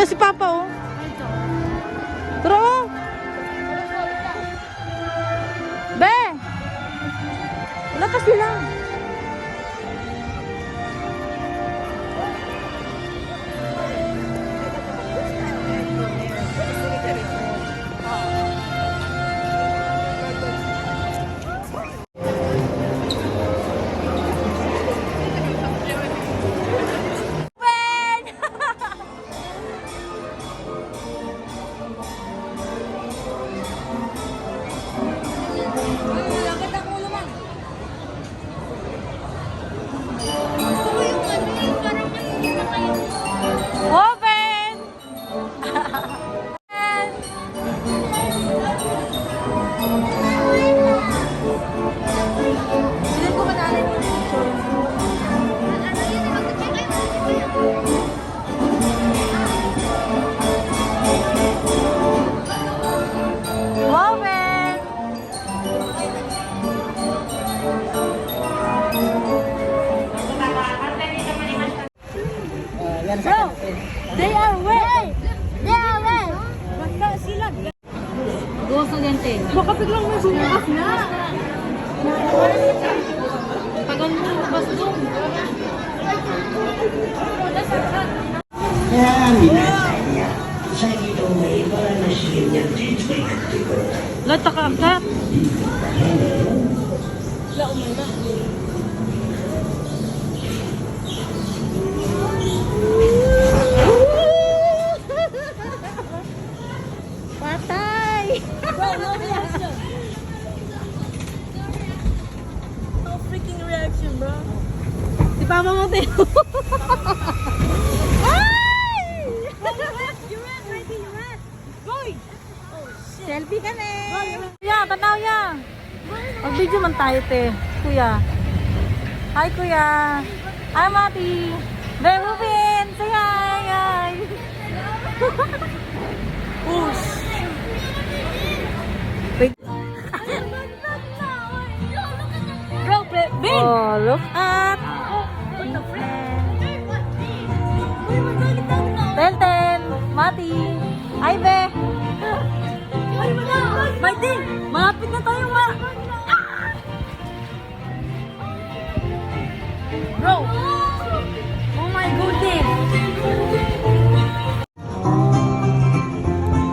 Ayan si Papa, oh. Tara, oh. Be! Wala pa sila. Open! Bilan ko manalo yung picture. Open! Bro, they are wet. They are wet. Basta sila. Gusto ganti. Baka biglang may bumukas na. Pagal mo bas doon. Lata ka agad. La umanda. Patay! Bro, no reaction. No freaking reaction, bro. Si Papa mo, Teo. Ay! You ran, Mikey, you ran. Boy! Oh, shit. Selfie ka na eh. Kuya, tanaw ya. Mag-video man tayo, te. Kuya. Hi, Kuya. Hi, Mati. Behubin! Say hi! Hi! Push! Bro, Ben! Oh, look at! Telten! Mati! Hi, Be! Mati! Malapit na tayo!